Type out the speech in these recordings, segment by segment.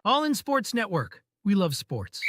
All in Sports Network. We love sports.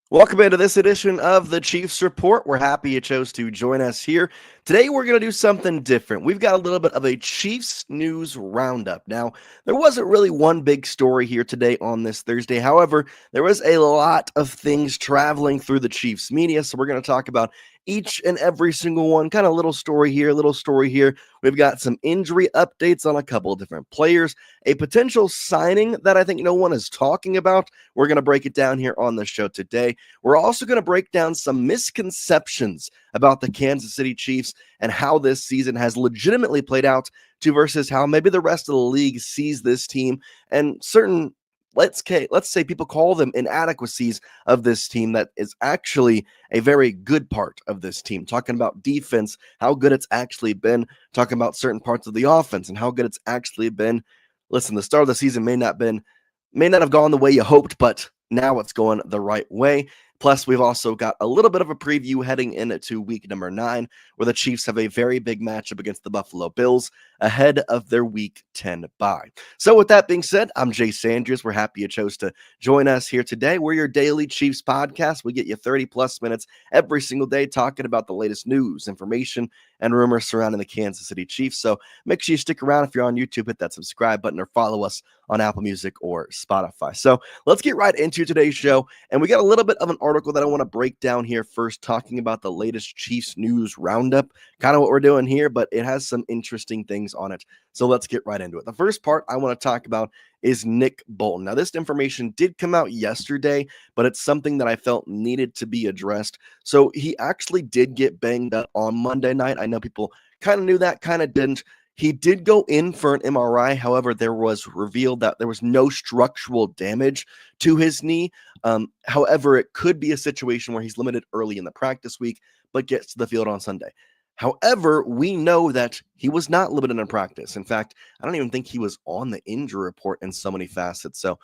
Welcome into this edition of the Chiefs Report. We're happy you chose to join us here. Today, we're going to do something different. We've got a little bit of a Chiefs news roundup. Now, there wasn't really one big story here today on this Thursday. However, there was a lot of things traveling through the Chiefs media. So, we're going to talk about each and every single one, kind of little story here, little story here. We've got some injury updates on a couple of different players, a potential signing that I think no one is talking about. We're going to break it down here on the show today. We're also going to break down some misconceptions about the Kansas City Chiefs and how this season has legitimately played out to versus how maybe the rest of the league sees this team and certain let's say people call them inadequacies of this team that is actually a very good part of this team. Talking about defense, how good it's actually been, talking about certain parts of the offense and how good it's actually been. Listen, the start of the season may not have gone the way you hoped, but now it's going the right way. Plus, we've also got a little bit of a preview heading into week number 9, where the Chiefs have a very big matchup against the Buffalo Bills ahead of their week 10 bye. So with that being said, I'm Jay Sanders. We're happy you chose to join us here today. We're your daily Chiefs podcast. We get you 30 plus minutes every single day talking about the latest news, information, and rumors surrounding the Kansas City Chiefs. So make sure you stick around. If you're on YouTube, hit that subscribe button or follow us on Apple Music or Spotify. So let's get right into today's show. And we got a little bit of an article that I want to break down here first, talking about the latest Chiefs news roundup, kind of what we're doing here, but it has some interesting things on it. So let's get right into it. The first part I want to talk about is Nick Bolton. Now, this information did come out yesterday, but it's something that I felt needed to be addressed. So he actually did get banged up on Monday night. I know people kind of knew that, kind of didn't. He did go in for an MRI. However, there was revealed that there was no structural damage to his knee. However, it could be a situation where he's limited early in the practice week, but gets to the field on Sunday. However, we know that he was not limited in practice. In fact, I don't even think he was on the injury report in so many facets. So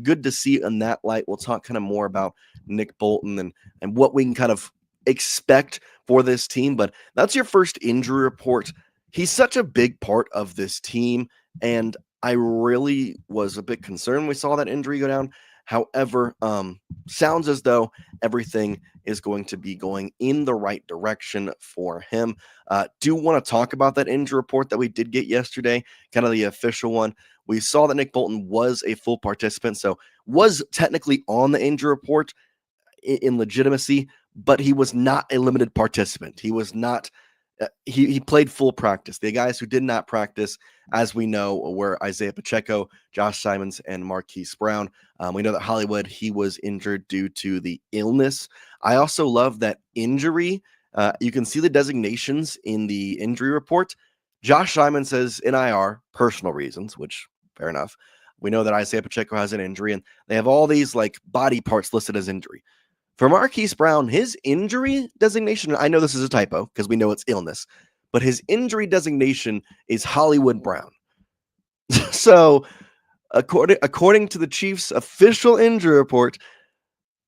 good to see in that light. We'll talk kind of more about Nick Bolton and what we can kind of expect for this team. But that's your first injury report. He's such a big part of this team, and I really was a bit concerned when we saw that injury go down. However, sounds as though everything is going to be going in the right direction for him. Do want to talk about that injury report that we did get yesterday, kind of the official one. We saw that Nick Bolton was a full participant, so was technically on the injury report in legitimacy, but he was not a limited participant. He was not. He played full practice. The guys who did not practice, as we know, were Isaiah Pacheco, Josh Simons, and Marquise Brown. We know that Hollywood, he was injured due to the illness. I also love that injury. You can see the designations in the injury report. Josh Simon says in IR, personal reasons, which fair enough. We know that Isaiah Pacheco has an injury, and they have all these like body parts listed as injury. For Marquise Brown, his injury designation, I know this is a typo because we know it's illness, but his injury designation is Hollywood Brown. So, according to the Chiefs' official injury report,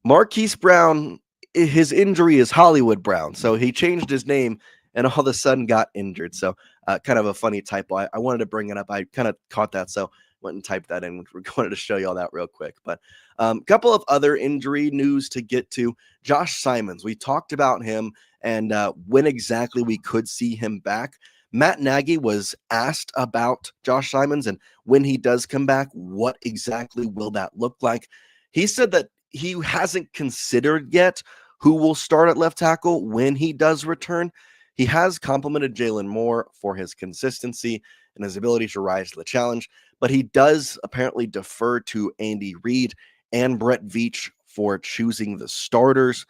Marquise Brown, his injury is Hollywood Brown. So he changed his name and all of a sudden got injured. So kind of a funny typo. I wanted to bring it up. I kind of caught that. So went and typed that in. We wanted to show you all that real quick. But a couple of other injury news to get to. Josh Simons, we talked about him and when exactly we could see him back. Matt Nagy was asked about Josh Simons and when he does come back, what exactly will that look like? He said that he hasn't considered yet who will start at left tackle when he does return. He has complimented Jalen Moore for his consistency and his ability to rise to the challenge, but he does apparently defer to Andy Reid and Brett Veach for choosing the starters.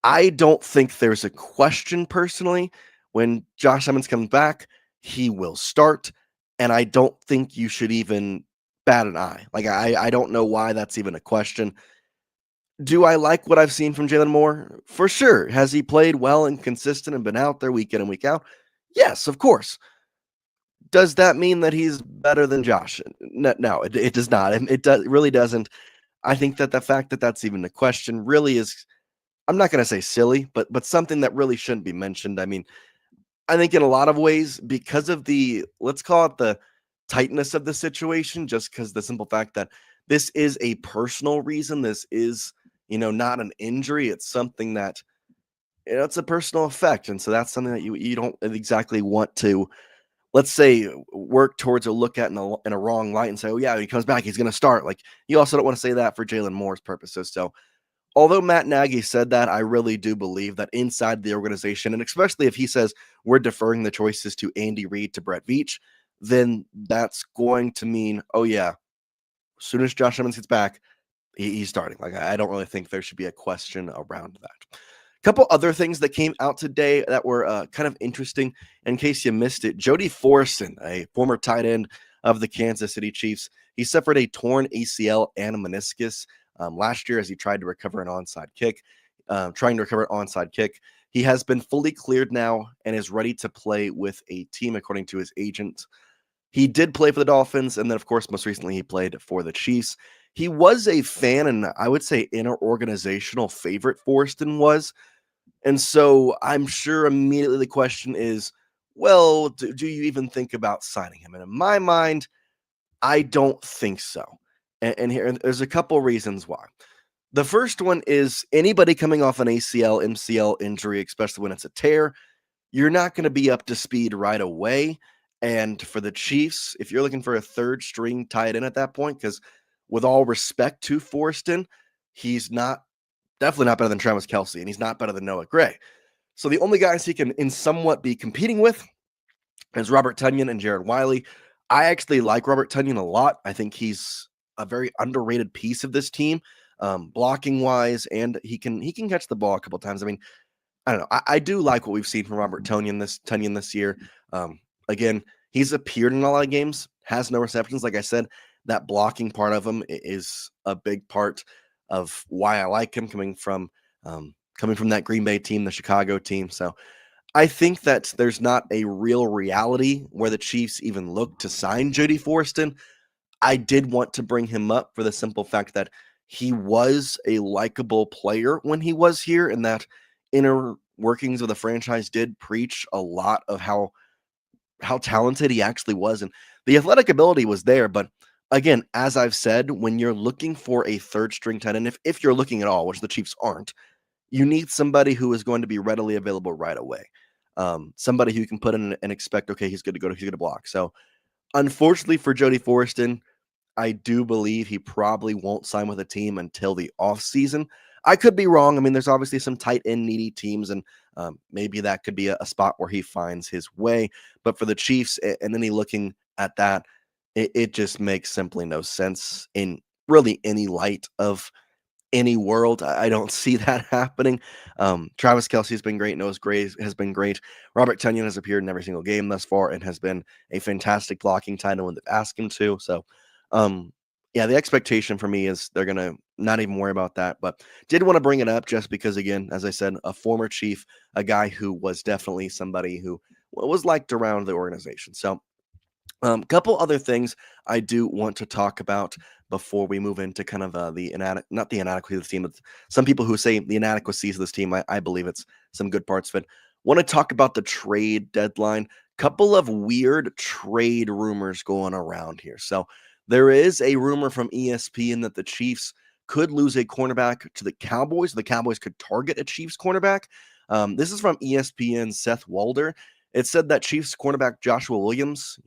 I don't think there's a question personally. When Josh Simons comes back, he will start, and I don't think you should even bat an eye. Like, I don't know why that's even a question. Do I like what I've seen from Jalen Moore? For sure. Has he played well and consistent and been out there week in and week out? Yes, of course. Does that mean that he's better than Josh? No, it does not. It really doesn't. I think that the fact that that's even a question really is, I'm not going to say silly, but something that really shouldn't be mentioned. I mean, I think in a lot of ways, because of the, let's call it the tightness of the situation, just because the simple fact that this is a personal reason. This is, not an injury. It's something that, it's a personal effect. And so that's something that you don't exactly want to, let's say, work towards or look at in a wrong light and say, oh, yeah, he comes back, he's going to start. Like, you also don't want to say that for Jalen Moore's purposes. So, although Matt Nagy said that, I really do believe that inside the organization, and especially if he says we're deferring the choices to Andy Reid, to Brett Veach, then that's going to mean, oh, yeah, as soon as Josh Evans gets back, he's starting. Like, I don't really think there should be a question around that. A couple other things that came out today that were kind of interesting. In case you missed it, Jody Forson, a former tight end of the Kansas City Chiefs, he suffered a torn ACL and a meniscus last year as he tried to recover an onside kick. He has been fully cleared now and is ready to play with a team, according to his agent. He did play for the Dolphins, and then, of course, most recently he played for the Chiefs. He was a fan, and I would say inner organizational favorite, Forston was. And so I'm sure immediately the question is, well, do you even think about signing him? And in my mind, I don't think so. And here, there's a couple reasons why. The first one is anybody coming off an ACL, MCL injury, especially when it's a tear, you're not going to be up to speed right away. And for the Chiefs, if you're looking for a third string tight end at that point, because with all respect to Forston, he's definitely not better than Travis Kelce, and he's not better than Noah Gray. So the only guys he can in somewhat be competing with is Robert Tonyan and Jared Wiley. I actually like Robert Tonyan a lot. I think he's a very underrated piece of this team, blocking wise, and he can catch the ball a couple times. I mean, I don't know. I do like what we've seen from Robert Tonyan this year. Again, he's appeared in a lot of games, has no receptions. Like I said, that blocking part of him is a big part of why I like him coming from that Green Bay team, the Chicago team. So I think that there's not a real reality where the Chiefs even look to sign Jody Forston. I did want to bring him up for the simple fact that he was a likable player when he was here, and that inner workings of the franchise did preach a lot of how talented he actually was, and the athletic ability was there. But again, as I've said, when you're looking for a third string tight end, if you're looking at all, which the Chiefs aren't, you need somebody who is going to be readily available right away. Somebody who you can put in and expect, okay, he's good to block. So unfortunately for Jody Forston, I do believe he probably won't sign with a team until the offseason. I could be wrong. I mean, there's obviously some tight end needy teams, and maybe that could be a spot where he finds his way. But for the Chiefs, and any looking at that, it just makes simply no sense in really any light of any world. I don't see that happening. Travis Kelce has been great. Noah Gray has been great. Robert Tonyan has appeared in every single game thus far and has been a fantastic blocking tight end when they've asked him to. So, yeah, the expectation for me is they're going to not even worry about that. But did want to bring it up just because, again, as I said, a former Chief, a guy who was definitely somebody who was liked around the organization. So, couple other things I do want to talk about before we move into kind of not the inadequacy of the team, but some people who say the inadequacies of this team. I believe it's some good parts of it. Want to talk about the trade deadline? Couple of weird trade rumors going around here. So there is a rumor from ESPN that the Chiefs could lose a cornerback to the Cowboys. The Cowboys could target a Chiefs cornerback. This is from ESPN's Seth Walder. It said that Chiefs cornerback Joshua Williams,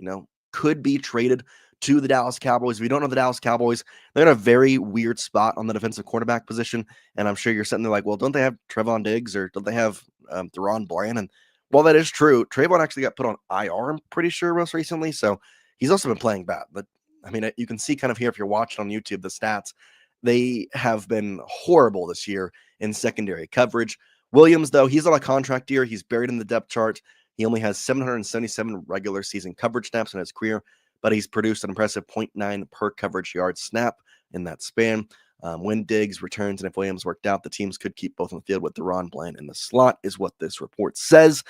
could be traded to the Dallas Cowboys. If you don't know the Dallas Cowboys, they're in a very weird spot on the defensive cornerback position. And I'm sure you're sitting there like, well, don't they have Trevon Diggs or don't they have Deron Bland? And while that is true, Trayvon actually got put on IR, I'm pretty sure, most recently. So he's also been playing bad. But I mean, you can see kind of here if you're watching on YouTube the stats. They have been horrible this year in secondary coverage. Williams, though, he's on a contract year. He's buried in the depth chart. He only has 777 regular season coverage snaps in his career, but he's produced an impressive 0.9 per coverage yard snap in that span. When Diggs returns and if Williams worked out, the teams could keep both on the field with Deron Bland in the slot, is what this report says.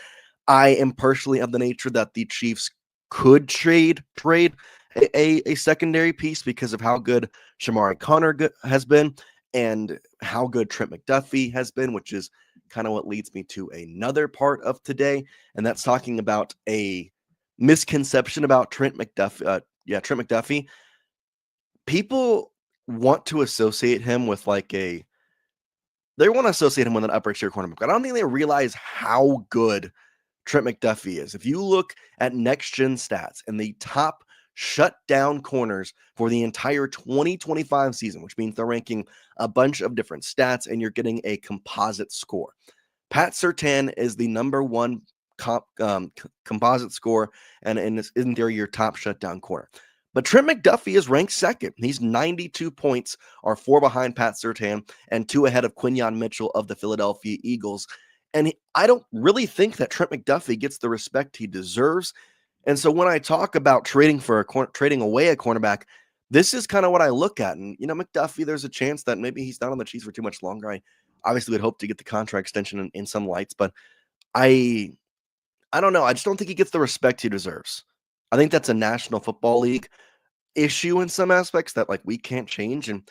I am personally of the nature that the Chiefs could trade a secondary piece because of how good Shamari Connor has been and how good Trent McDuffie has been, which is kind of what leads me to another part of today, and that's talking about a misconception about Trent McDuffie. Yeah, Trent McDuffie. People want to associate him with they want to associate him with an upper tier cornerback. I don't think they realize how good Trent McDuffie is. If you look at next gen stats and the top shutdown corners for the entire 2025 season, which means they're ranking a bunch of different stats and you're getting a composite score. Pat Surtain is the number one composite score, and isn't there your top shutdown corner? But Trent McDuffie is ranked second. He's 92 points, are 4 behind Pat Surtain and 2 ahead of Quinyon Mitchell of the Philadelphia Eagles. And I don't really think that Trent McDuffie gets the respect he deserves. And so when I talk about trading away a cornerback, this is kind of what I look at. And McDuffie, there's a chance that maybe he's not on the Chiefs for too much longer. I obviously would hope to get the contract extension in some lights, but I don't know. I just don't think he gets the respect he deserves. I think that's a National Football League issue in some aspects that we can't change. And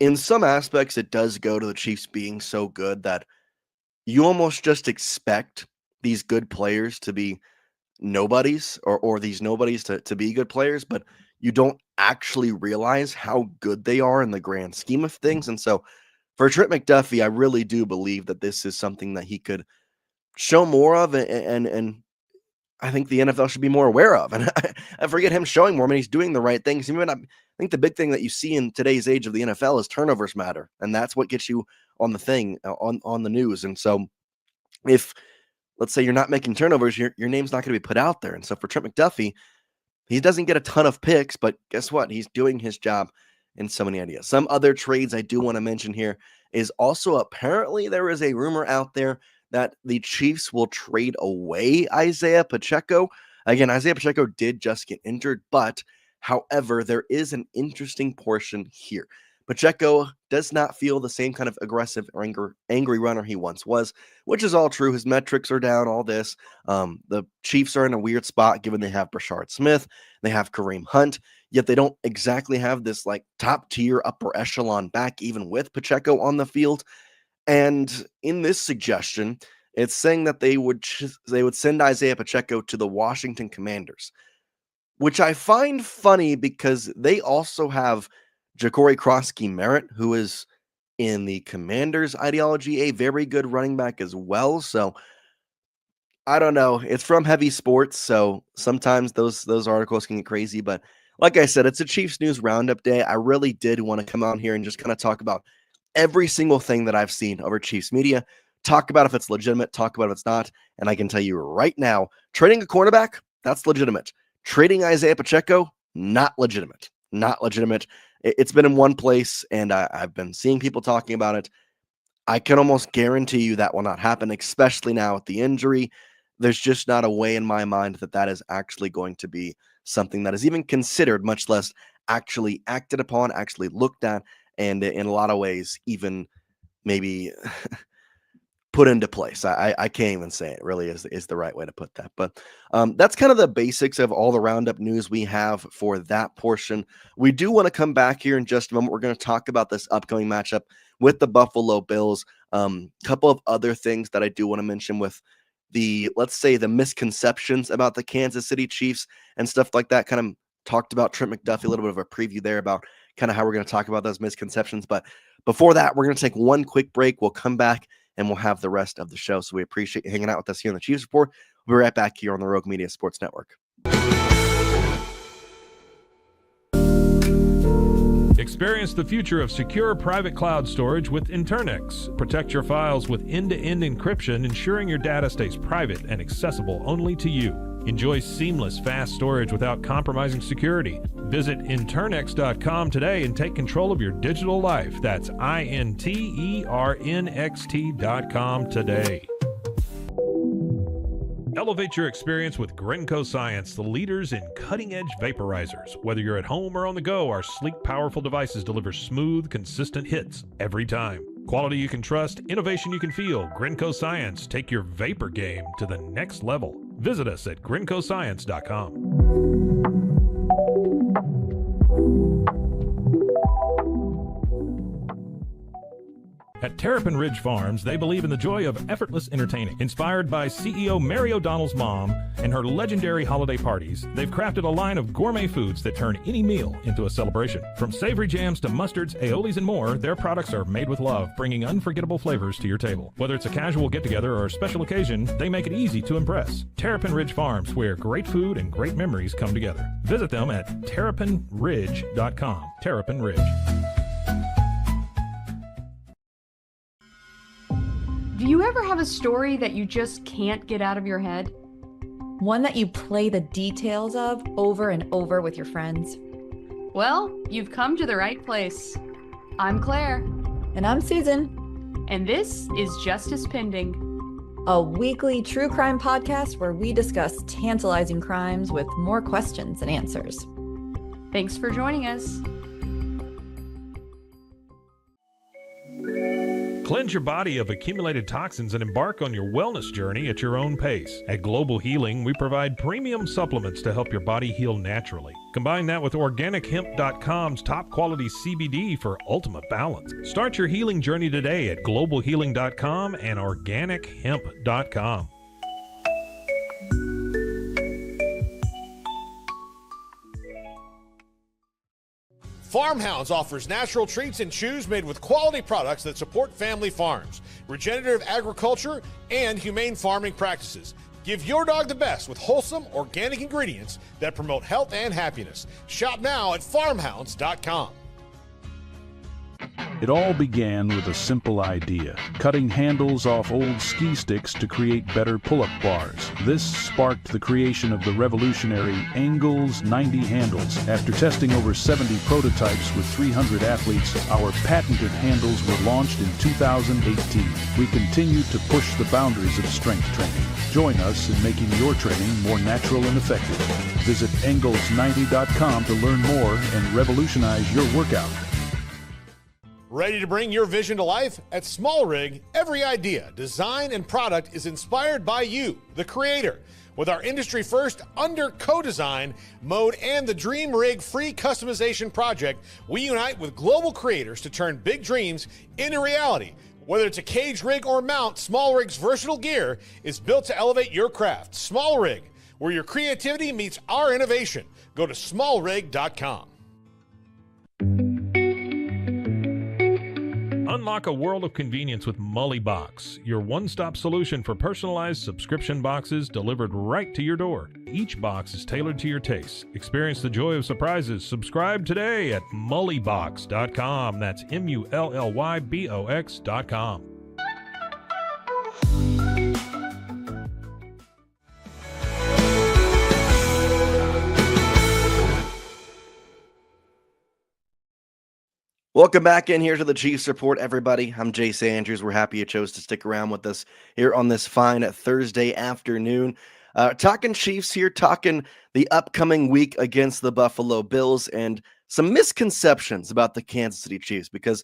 in some aspects, it does go to the Chiefs being so good that you almost just expect these good players to be nobodies or these nobodies to be good players, but you don't actually realize how good they are in the grand scheme of things. And so for Trent McDuffie, I really do believe that this is something that he could show more of, and I think the NFL should be more aware of. And I forget him showing more. I mean, he's doing the right things. I think the big thing that you see in today's age of the NFL is turnovers matter, and that's what gets you on the thing on the news. And so, if let's say you're not making turnovers, your name's not going to be put out there. And so, for Trent McDuffie, he doesn't get a ton of picks, but guess what? He's doing his job in so many ideas. Some other trades I do want to mention here is also apparently there is a rumor out there that the Chiefs will trade away Isaiah Pacheco. Again, Isaiah Pacheco did just get injured, but however, there is an interesting portion here. Pacheco does not feel the same kind of aggressive or angry runner he once was, which is all true. His metrics are down, all this. The Chiefs are in a weird spot given they have Brashard Smith, they have Kareem Hunt, yet they don't exactly have this top tier upper echelon back even with Pacheco on the field. And in this suggestion, it's saying that they would send Isaiah Pacheco to the Washington Commanders, which I find funny because they also have Ja'Cory Krosky-Merritt, who is in the Commanders' ideology, a very good running back as well. So I don't know. It's from Heavy Sports, so sometimes those articles can get crazy. But like I said, it's a Chiefs News Roundup day. I really did want to come on here and just kind of talk about every single thing that I've seen over Chiefs media. Talk about if it's legitimate, talk about if it's not. And I can tell you right now, trading a cornerback, that's legitimate. Trading Isaiah Pacheco, not legitimate. Not legitimate. It's been in one place, and I've been seeing people talking about it. I can almost guarantee you that will not happen, especially now with the injury. There's just not a way in my mind that is actually going to be something that is even considered, much less actually acted upon, actually looked at, and in a lot of ways, even maybe put into place. I can't even say it really is the right way to put that. But that's kind of the basics of all the roundup news we have for that portion. We do want to come back here in just a moment. We're going to talk about this upcoming matchup with the Buffalo Bills. Couple of other things that I do want to mention with let's say the misconceptions about the Kansas City Chiefs and stuff like that. Kind of talked about Trent McDuffie, a little bit of a preview there about kind of how we're going to talk about those misconceptions. But before that, we're going to take one quick break. We'll come back and we'll have the rest of the show. So we appreciate you hanging out with us here on the Chiefs Report. We'll be right back here on the Rogue Media Sports Network. Experience the future of secure private cloud storage with Internix. Protect your files with end-to-end encryption, ensuring your data stays private and accessible only to you. Enjoy seamless, fast storage without compromising security. Visit Internx.com today and take control of your digital life. That's INTERNXT.com today. Elevate your experience with Grenco Science, the leaders in cutting-edge vaporizers. Whether you're at home or on the go, our sleek, powerful devices deliver smooth, consistent hits every time. Quality you can trust, innovation you can feel. Grenco Science. Take your vapor game to the next level. Visit us at GrencoScience.com. At Terrapin Ridge Farms, they believe in the joy of effortless entertaining. Inspired by CEO Mary O'Donnell's mom and her legendary holiday parties, they've crafted a line of gourmet foods that turn any meal into a celebration. From savory jams to mustards, aiolis, and more, their products are made with love, bringing unforgettable flavors to your table. Whether it's a casual get-together or a special occasion, they make it easy to impress. Terrapin Ridge Farms, where great food and great memories come together. Visit them at terrapinridge.com. Terrapin Ridge. Do you ever have a story that you just can't get out of your head? One that you play the details of over and over with your friends? Well, you've come to the right place. I'm Claire. And I'm Susan. And this is Justice Pending, a weekly true crime podcast where we discuss tantalizing crimes with more questions than answers. Thanks for joining us. Cleanse your body of accumulated toxins and embark on your wellness journey at your own pace. At Global Healing, we provide premium supplements to help your body heal naturally. Combine that with OrganicHemp.com's top quality CBD for ultimate balance. Start your healing journey today at GlobalHealing.com and OrganicHemp.com. Farmhounds offers natural treats and chews made with quality products that support family farms, regenerative agriculture, and humane farming practices. Give your dog the best with wholesome, organic ingredients that promote health and happiness. Shop now at farmhounds.com. It all began with a simple idea, cutting handles off old ski sticks to create better pull-up bars. This sparked the creation of the revolutionary Engels 90 handles. After testing over 70 prototypes with 300 athletes, our patented handles were launched in 2018. We continue to push the boundaries of strength training. Join us in making your training more natural and effective. Visit Engels90.com to learn more and revolutionize your workout. Ready to bring your vision to life? At Small Rig, every idea, design, and product is inspired by you, the creator. With our industry-first under co-design mode and the Dream Rig free customization project, we unite with global creators to turn big dreams into reality. Whether it's a cage rig or mount, Small Rig's versatile gear is built to elevate your craft. Small Rig, where your creativity meets our innovation. Go to smallrig.com. Unlock a world of convenience with Mully Box, your one-stop solution for personalized subscription boxes delivered right to your door. Each box is tailored to your tastes. Experience the joy of surprises. Subscribe today at mullybox.com. That's MULLYBOX.com. Welcome back in here to the Chiefs Report, everybody. I'm Jace Andrews. We're happy you chose to stick around with us here on this fine Thursday afternoon. Talking Chiefs here, talking the upcoming week against the Buffalo Bills and some misconceptions about the Kansas City Chiefs, because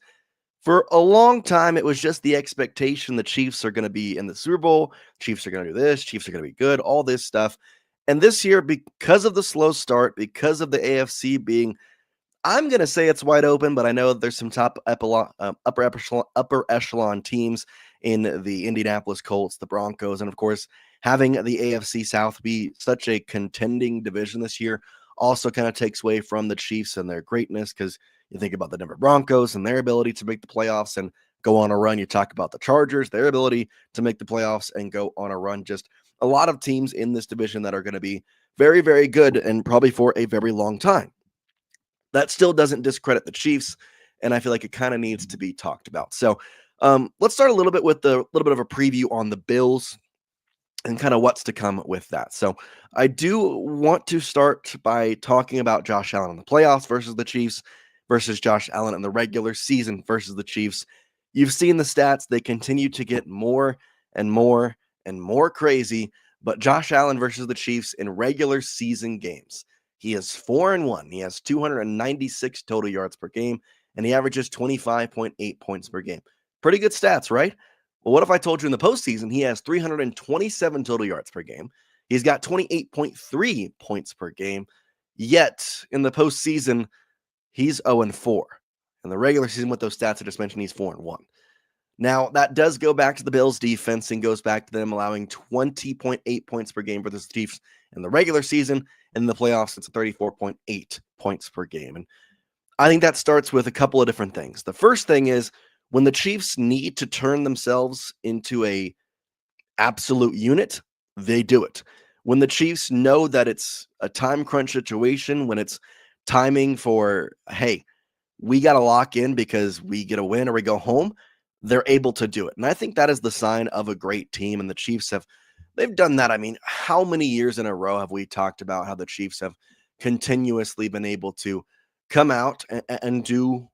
for a long time, it was just the expectation the Chiefs are going to be in the Super Bowl, Chiefs are going to do this, Chiefs are going to be good, all this stuff. And this year, because of the slow start, because of the AFC being, I'm going to say it's wide open, but I know there's some upper echelon teams in the Indianapolis Colts, the Broncos, and of course, having the AFC South be such a contending division this year also kind of takes away from the Chiefs and their greatness, because you think about the Denver Broncos and their ability to make the playoffs and go on a run. You talk about the Chargers, their ability to make the playoffs and go on a run. Just a lot of teams in this division that are going to be very, very good and probably for a very long time. That still doesn't discredit the Chiefs, and I feel like it kind of needs to be talked about. So let's start a little bit with a little bit of a preview on the Bills and kind of what's to come with that. So I do want to start by talking about Josh Allen in the playoffs versus the Chiefs versus Josh Allen in the regular season versus the Chiefs. You've seen the stats. They continue to get more and more and more crazy, but Josh Allen versus the Chiefs in regular season games, he is 4-1. He has 296 total yards per game, and he averages 25.8 points per game. Pretty good stats, right? Well, what if I told you in the postseason he has 327 total yards per game? He's got 28.3 points per game, yet in the postseason, he's 0-4. In the regular season with those stats I just mentioned, he's 4-1. Now, that does go back to the Bills' defense and goes back to them allowing 20.8 points per game for the Chiefs in the regular season. In the playoffs, it's 34.8 points per game. And I think that starts with a couple of different things. The first thing is when the Chiefs need to turn themselves into a absolute unit, they do it. When the Chiefs know that it's a time crunch situation, when it's timing for, hey, we got to lock in because we get a win or we go home, they're able to do it. And I think that is the sign of a great team. And the Chiefs they've done that. I mean, how many years in a row have we talked about how the Chiefs have continuously been able to come out and do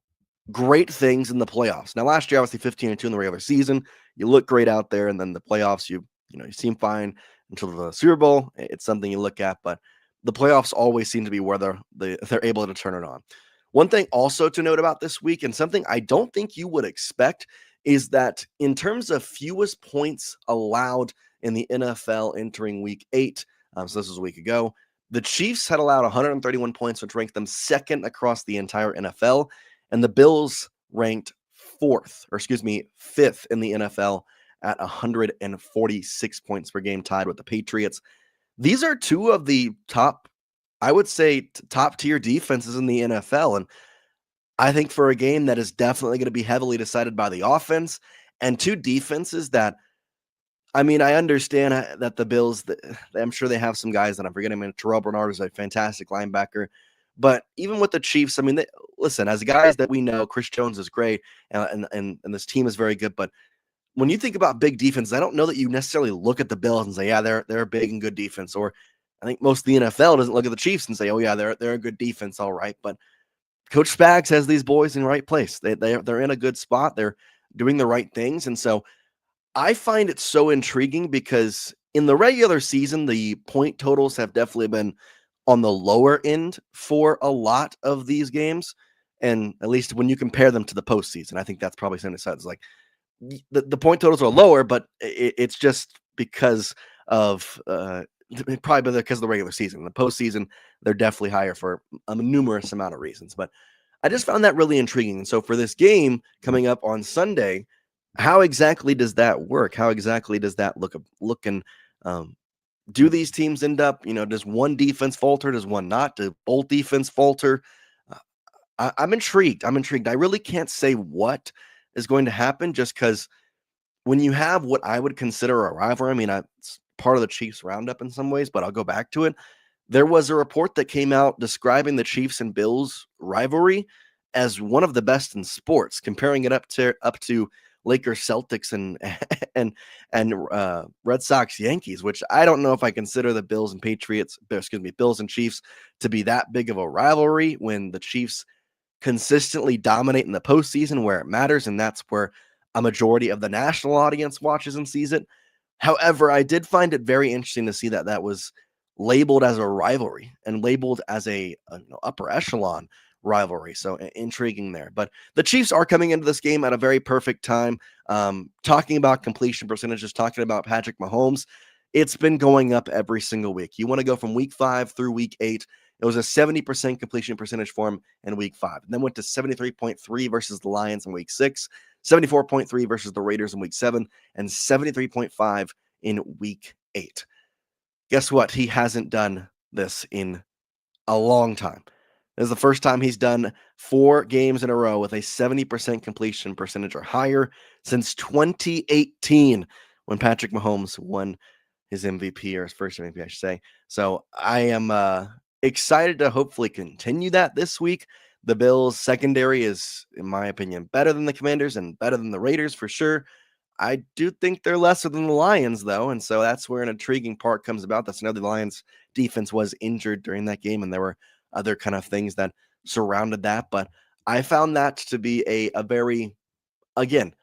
great things in the playoffs? Now, last year, obviously 15-2 in the regular season. You look great out there, and then the playoffs, you seem fine until the Super Bowl. It's something you look at, but the playoffs always seem to be where they're able to turn it on. One thing also to note about this week, and something I don't think you would expect, is that in terms of fewest points allowed in the NFL entering week 8, so this was a week ago, the Chiefs had allowed 131 points, which ranked them second across the entire NFL, and the Bills ranked fifth in the NFL at 146 points per game, tied with the Patriots. These are two of the top, I would say, top tier defenses in the NFL. And I think for a game that is definitely going to be heavily decided by the offense and two defenses that, I mean, I understand that the Bills, I'm sure they have some guys that I'm forgetting. I mean, Terrell Bernard is a fantastic linebacker. But even with the Chiefs, I mean, listen, as guys that we know, Chris Jones is great and this team is very good. But when you think about big defense, I don't know that you necessarily look at the Bills and say, yeah, they're a big and good defense. Or I think most of the NFL doesn't look at the Chiefs and say, oh, yeah, they're a good defense, all right. But Coach Spags has these boys in the right place. They're in a good spot. They're doing the right things. And so I find it so intriguing because in the regular season, the point totals have definitely been on the lower end for a lot of these games. And at least when you compare them to the postseason, I think that's probably something that says like the point totals are lower, but it's just because of probably because of the regular season. In the postseason, they're definitely higher for a numerous amount of reasons. But I just found that really intriguing. And so for this game coming up on Sunday, how exactly does that work? How exactly does that look and do these teams end up, does one defense falter? Does one not? Do both defense falter? I'm intrigued. I really can't say what is going to happen just because when you have what I would consider a rivalry, I mean, it's part of the Chiefs roundup in some ways, but I'll go back to it. There was a report that came out describing the Chiefs and Bills rivalry as one of the best in sports, comparing it up to Lakers Celtics and Red Sox Yankees, which I don't know if I consider the Bills and Chiefs to be that big of a rivalry when the Chiefs consistently dominate in the postseason where it matters, and that's where a majority of the national audience watches and sees it. However, I did find it very interesting to see that was labeled as a rivalry and labeled as a upper echelon rivalry. So intriguing there. But the Chiefs are coming into this game at a very perfect time. Talking about completion percentages, talking about Patrick Mahomes, it's been going up every single week. You want to go from week 5 through week 8. It was a 70% completion percentage for him in week 5. And then went to 73.3 versus the Lions in week 6, 74.3 versus the Raiders in week 7, and 73.5 in week 8. Guess what? He hasn't done this in a long time. This is the first time he's done 4 games in a row with a 70% completion percentage or higher since 2018 when Patrick Mahomes won his MVP, or his first MVP, I should say. So I am excited to hopefully continue that this week. The Bills secondary is, in my opinion, better than the Commanders and better than the Raiders for sure. I do think they're lesser than the Lions, though, and so that's where an intriguing part comes about. That's another, the Lions defense was injured during that game, and there were other kind of things that surrounded that. But I found that to be a very, again,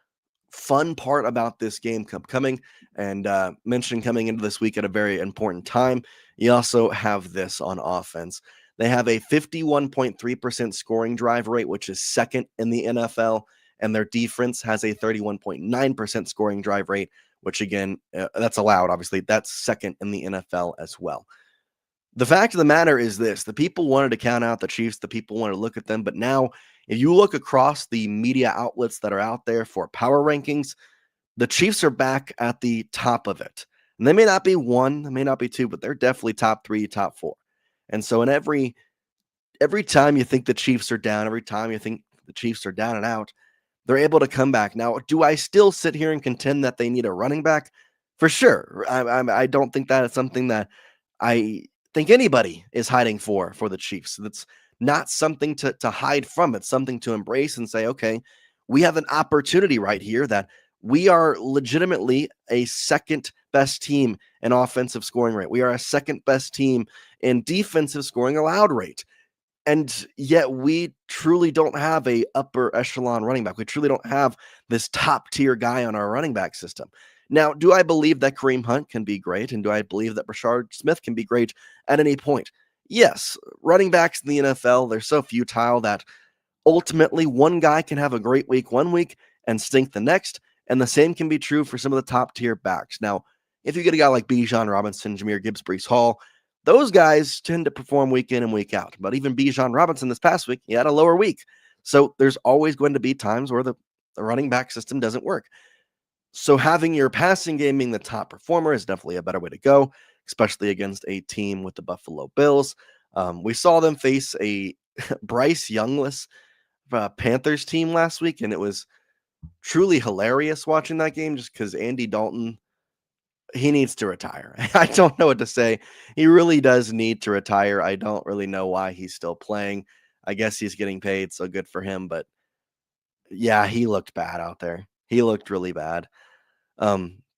fun part about this game coming and mentioning coming into this week at a very important time. You also have this on offense. They have a 51.3% scoring drive rate, which is second in the NFL, and their defense has a 31.9% scoring drive rate, which again, that's allowed, obviously. That's second in the NFL as well. The fact of the matter is this: the people wanted to count out the Chiefs, the people wanted to look at them, but now if you look across the media outlets that are out there for power rankings, the Chiefs are back at the top of it. And they may not be one, they may not be two, but they're definitely top 3, top 4. And so in every time you think the Chiefs are down, every time you think the Chiefs are down and out, they're able to come back. Now, do I still sit here and contend that they need a running back? For sure. I don't think that is something that I think anybody is hiding for the Chiefs. That's not something to hide from. It's something to embrace and say, okay, we have an opportunity right here that we are legitimately a second best team in offensive scoring rate. We are a second best team in defensive scoring allowed rate. And yet we truly don't have a upper echelon running back. We truly don't have this top tier guy on our running back system. Now, do I believe that Kareem Hunt can be great? And do I believe that Rashard Smith can be great at any point? Yes, running backs in the NFL, they're so futile that ultimately one guy can have a great week one week and stink the next. And the same can be true for some of the top tier backs. Now, if you get a guy like Bijan Robinson, Jahmyr Gibbs, Brees Hall, those guys tend to perform week in and week out. But even Bijan Robinson this past week, he had a lower week. So there's always going to be times where the running back system doesn't work. So having your passing game being the top performer is definitely a better way to go, especially against a team with the Buffalo Bills. We saw them face a Bryce Youngless Panthers team last week, and it was truly hilarious watching that game just because Andy Dalton, he needs to retire. I don't know what to say. He really does need to retire. I don't really know why he's still playing. I guess he's getting paid, so good for him. But yeah, he looked bad out there. He looked really bad.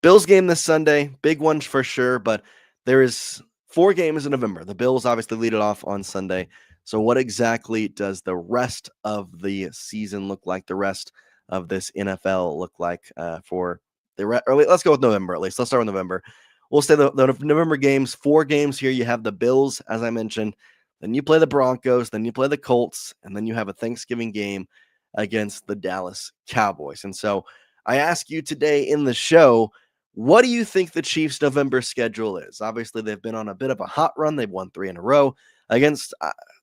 Bills game this Sunday, big one for sure, but there is 4 games in November. The Bills obviously lead it off on Sunday. So what exactly does the rest of the season look like? The rest of this NFL look like for the let's go with November at least. Let's start with November. We'll say the November games, 4 games here. You have the Bills, as I mentioned. Then you play the Broncos. Then you play the Colts. And then you have a Thanksgiving game against the Dallas Cowboys. And so I ask you today in the show, what do you think the Chiefs' November schedule is? Obviously, they've been on a bit of a hot run. They've won 3 in a row against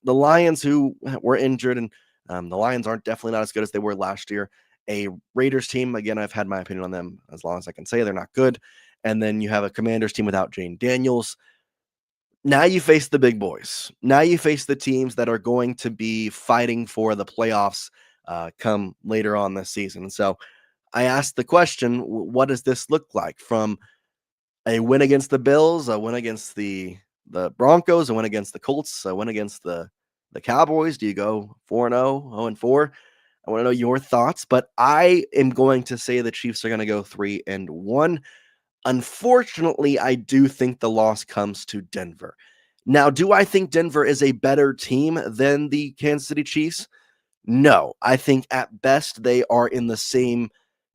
the Lions, who were injured, and the Lions aren't definitely not as good as they were last year. A Raiders team, again, I've had my opinion on them as long as I can say. They're not good. And then you have a Commanders team without Jane Daniels. Now you face the big boys. Now you face the teams that are going to be fighting for the playoffs come later on this season. And so I asked the question, what does this look like from a win against the Bills, a win against the Broncos, a win against the Colts, a win against the Cowboys? Do you go 4-0, 0-4? I want to know your thoughts, but I am going to say the Chiefs are going to go 3-1. Unfortunately, I do think the loss comes to Denver. Now, do I think Denver is a better team than the Kansas City Chiefs? No, I think at best they are in the same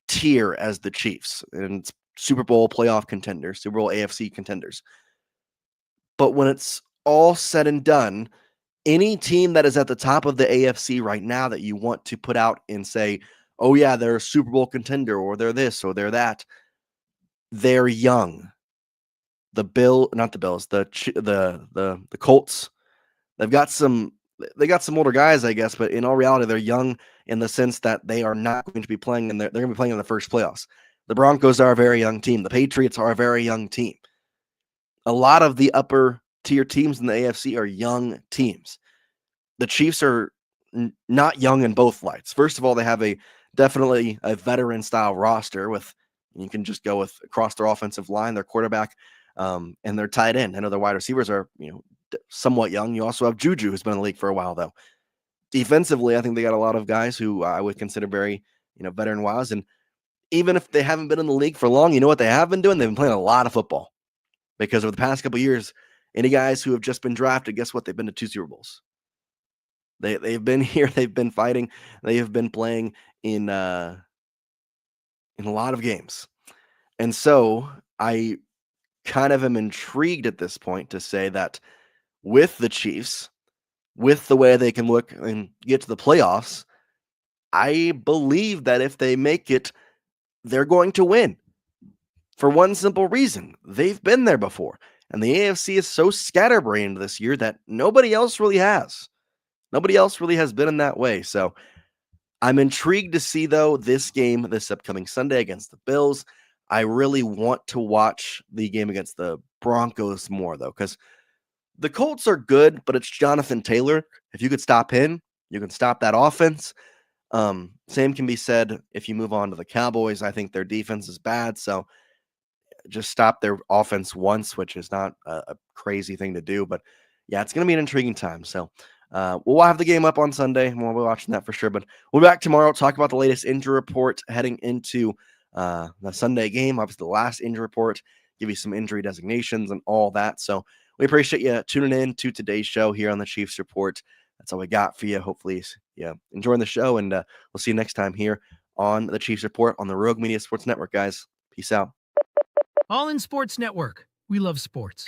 tier as the Chiefs and Super Bowl playoff contenders, Super Bowl AFC contenders. But when it's all said and done, any team that is at the top of the AFC right now that you want to put out and say, oh yeah, they're a Super Bowl contender, or they're this, or they're that, they're young. The Colts, they got some older guys, I guess, but in all reality, they're young in the sense that they are not going to be playing they're going to be playing in the first playoffs. The Broncos are a very young team. The Patriots are a very young team. A lot of the upper tier teams in the AFC are young teams. The Chiefs are not young in both lights. First of all, they have definitely a veteran style roster with, you can just go with across their offensive line, their quarterback, and their tight end. I know their wide receivers are, somewhat young. You also have Juju, who's been in the league for a while, though. Defensively, I think they got a lot of guys who I would consider very, veteran-wise. And even if they haven't been in the league for long, you know what they have been doing? They've been playing a lot of football. Because over the past couple of years, any guys who have just been drafted, guess what? They've been to 2 Super Bowls. They've been here. They've been fighting. They have been playing in a lot of games. And so I kind of am intrigued at this point to say that with the Chiefs, with the way they can look and get to the playoffs, I believe that if they make it, they're going to win. For one simple reason, they've been there before. And the AFC is so scatterbrained this year that nobody else really has. Nobody else really has been in that way. So I'm intrigued to see, though, this game this upcoming Sunday against the Bills. I really want to watch the game against the Broncos more, though, because the Colts are good, but it's Jonathan Taylor. If you could stop him, you can stop that offense. Same can be said if you move on to the Cowboys. I think their defense is bad, so just stop their offense once, which is not a crazy thing to do. But yeah, it's going to be an intriguing time. So we'll have the game up on Sunday, and we'll be watching that for sure. But we'll be back tomorrow, talk about the latest injury report heading into the Sunday game. Obviously, the last injury report, give you some injury designations and all that. So we appreciate you tuning in to today's show here on the Chiefs Report. That's all we got for you. Hopefully, enjoying the show, and we'll see you next time here on the Chiefs Report on the Rogue Media Sports Network, guys. Peace out. All in Sports Network. We love sports.